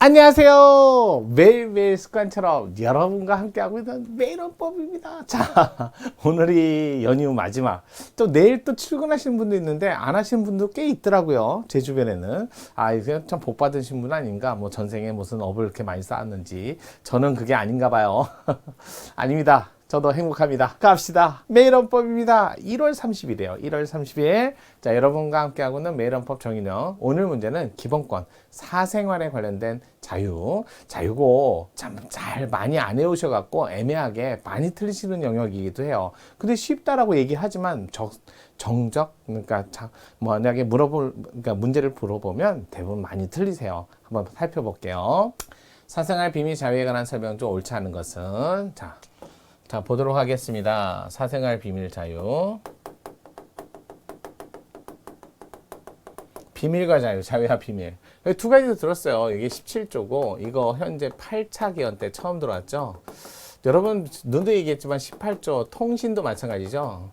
안녕하세요. 매일매일 습관처럼 여러분과 함께하고 있는 매일원법입니다. 자, 오늘이 연휴 마지막. 또 내일 또 출근하시는 분도 있는데 안 하시는 분도 꽤 있더라고요. 제 주변에는. 아, 이게 참 복 받으신 분 아닌가? 뭐 전생에 무슨 업을 이렇게 많이 쌓았는지. 저는 그게 아닌가 봐요. 아닙니다. 저도 행복합니다. 갑시다. 매일원법입니다. 1월 30일이에요. 1월 30일. 자, 여러분과 함께하고는 매일원법 정의령. 오늘 문제는 기본권, 사생활에 관련된 자유. 자, 이거 참 잘 많이 안 해오셔갖고 애매하게 많이 틀리시는 영역이기도 해요. 근데 쉽다라고 얘기하지만 정적, 그러니까 만약에 그러니까 문제를 물어보면 대부분 많이 틀리세요. 한번 살펴볼게요. 사생활 비밀 자유에 관한 설명 중 옳지 않은 것은 자, 보도록 하겠습니다. 사생활 비밀 자유. 비밀과 자유, 자유와 비밀. 두 가지도 들었어요. 이게 17조고, 이거 현재 8차 기원 때 처음 들어왔죠. 여러분, 눈도 얘기했지만 18조 통신도 마찬가지죠.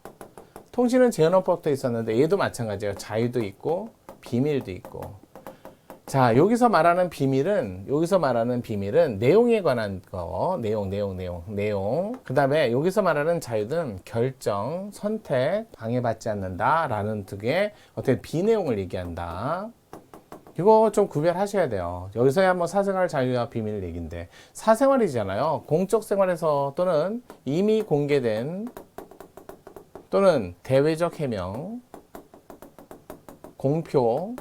통신은 제헌헌법도 있었는데, 얘도 마찬가지예요. 자유도 있고, 비밀도 있고. 자, 여기서 말하는 비밀은 내용에 관한 거, 내용. 그 다음에 여기서 말하는 자유는 결정, 선택, 방해받지 않는다라는 등의 어떤 비내용을 얘기한다. 이거 좀 구별하셔야 돼요. 여기서야 뭐 사생활 자유와 비밀 얘기인데, 사생활이잖아요. 공적 생활에서 또는 이미 공개된 또는 대외적 해명, 공표,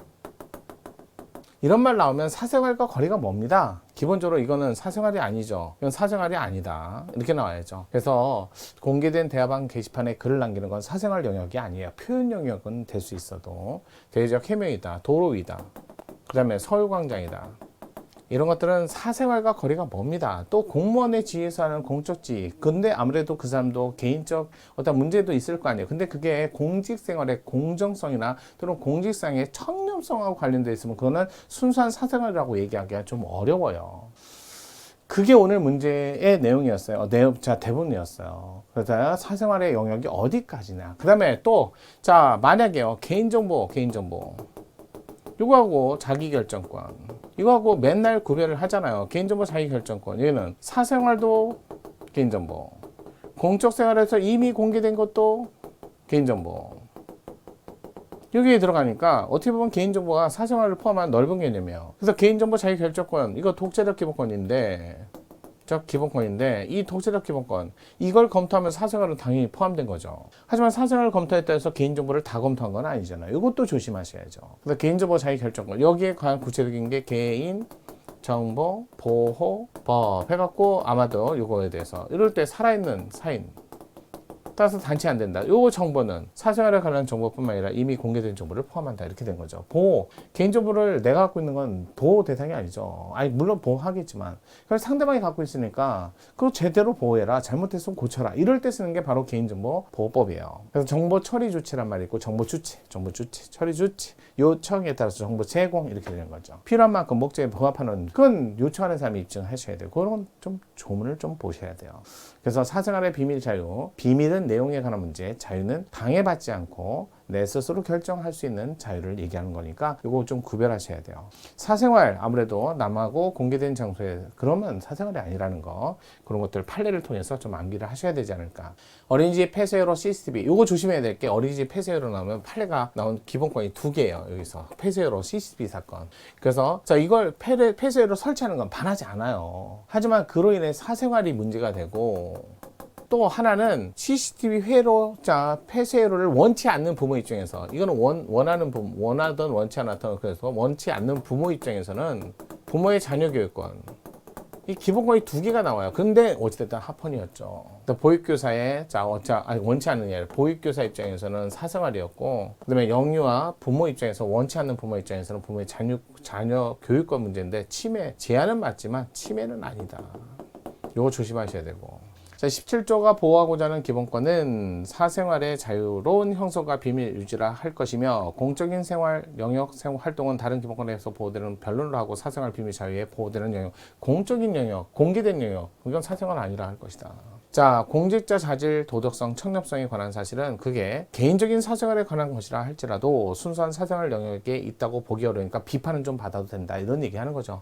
이런 말 나오면 사생활과 거리가 멉니다. 기본적으로 이거는 사생활이 아니죠. 이건 사생활이 아니다. 이렇게 나와야죠. 그래서 공개된 대화방 게시판에 글을 남기는 건 사생활 영역이 아니에요. 표현 영역은 될 수 있어도 대외적 해명이다. 도로이다. 그 다음에 서울광장이다. 이런 것들은 사생활과 거리가 멉니다. 또 공무원의 지위에서 하는 공적 지위. 근데 아무래도 그 사람도 개인적 어떤 문제도 있을 거 아니에요. 근데 그게 공직생활의 공정성이나 또는 공직상의 청렴성하고 관련되어 있으면 그거는 순수한 사생활이라고 얘기하기가 좀 어려워요. 그게 오늘 문제의 내용이었어요. 대본이었어요. 그래서 사생활의 영역이 어디까지냐. 그 다음에 또, 만약에요. 개인정보. 이거하고 자기결정권. 이거하고 맨날 구별을 하잖아요. 개인정보, 자기결정권. 얘는 사생활도 개인정보. 공적생활에서 이미 공개된 것도 개인정보. 여기에 들어가니까 어떻게 보면 개인정보가 사생활을 포함한 넓은 개념이에요. 그래서 개인정보 자기결정권, 이거 독재적 기본권인데, 이 독재적 기본권, 이걸 검토하면 사생활은 당연히 포함된 거죠. 하지만 사생활을 검토했다 해서 개인정보를 다 검토한 건 아니잖아요. 이것도 조심하셔야죠. 그래서 개인정보 자기결정권, 여기에 관한 구체적인 게 개인정보보호법 해갖고 아마도 이거에 대해서 이럴 때 살아있는 사인, 따라서 단치 안 된다. 요 정보는 사생활에 관한 정보뿐만 아니라 이미 공개된 정보를 포함한다. 이렇게 된 거죠. 보호. 개인정보를 내가 갖고 있는 건 보호 대상이 아니죠. 아니, 물론 보호하겠지만. 그걸 상대방이 갖고 있으니까 그거 제대로 보호해라. 잘못했으면 고쳐라. 이럴 때 쓰는 게 바로 개인정보 보호법이에요. 그래서 정보 처리 조치란 말이 있고 정보 주체, 처리 주체, 요청에 따라서 정보 제공 이렇게 되는 거죠. 필요한 만큼 목적에 부합하는 그건 요청하는 사람이 입증하셔야 돼요. 그런 좀 조문을 좀 보셔야 돼요. 그래서 사생활의 비밀 자유, 비밀은 내용에 관한 문제, 자유는 방해받지 않고 내 스스로 결정할 수 있는 자유를 얘기하는 거니까 이거 좀 구별하셔야 돼요. 사생활 아무래도 남하고 공개된 장소에 그러면 사생활이 아니라는 거, 그런 것들 판례를 통해서 좀 암기를 하셔야 되지 않을까. 어린이집 폐쇄로 CCTV, 이거 조심해야 될 게 어린이집 폐쇄로 나오면 판례가 나온 기본권이 2개예요. 여기서 폐쇄로 CCTV 사건. 그래서 이걸 폐쇄로 설치하는 건 반하지 않아요. 하지만 그로 인해 사생활이 문제가 되고, 또 하나는 CCTV 폐쇄 회로를 원치 않는 부모 입장에서, 이거는 원하던 원치 않았던, 그래서 원치 않는 부모 입장에서는 부모의 자녀 교육권, 이 기본권이 2개가 나와요. 근데 어찌됐든 합헌이었죠. 보육교사의 원치 않는 게 아니라 보육교사 입장에서는 사생활이었고, 그 다음에 영유아 부모 입장에서 원치 않는 부모 입장에서는 부모의 자녀 교육권 문제인데 제한은 맞지만 침해는 아니다. 이거 조심하셔야 되고. 17조가 보호하고자 하는 기본권은 사생활의 자유로운 형성과 비밀 유지라 할 것이며, 공적인 생활, 영역, 활동은 다른 기본권에서 보호되는 변론을 하고 사생활 비밀 자유에 보호되는 영역, 공적인 영역, 공개된 영역, 이건 사생활 아니라 할 것이다. 공직자 자질, 도덕성, 청렴성에 관한 사실은 그게 개인적인 사생활에 관한 것이라 할지라도 순수한 사생활 영역에 있다고 보기 어려우니까 비판은 좀 받아도 된다. 이런 얘기 하는 거죠.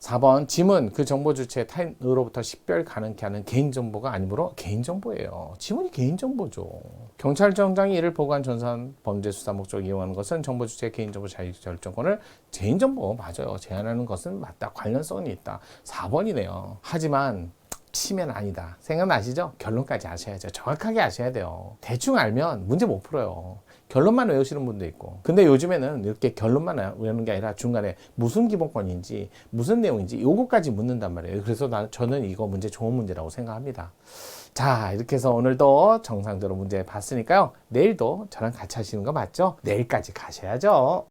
4번 지문 그 정보 주체 타인으로부터 식별 가능케 하는 개인정보가 아니므로 개인정보예요. 지문이 개인정보죠. 경찰청장이 이를 보관 전산 범죄 수사 목적으로 이용하는 것은 정보 주체의 개인정보 자유 결정권을 개인정보 맞아요. 제한하는 것은 맞다. 관련성이 있다. 4번이네요. 하지만 치면 아니다. 생각나시죠? 결론까지 아셔야죠. 정확하게 아셔야 돼요. 대충 알면 문제 못 풀어요. 결론만 외우시는 분도 있고. 근데 요즘에는 이렇게 결론만 외우는 게 아니라 중간에 무슨 기본권인지 무슨 내용인지 요거까지 묻는단 말이에요. 그래서 저는 이거 문제 좋은 문제라고 생각합니다. 자, 이렇게 해서 오늘도 정상적으로 문제 봤으니까요. 내일도 저랑 같이 하시는 거 맞죠? 내일까지 가셔야죠.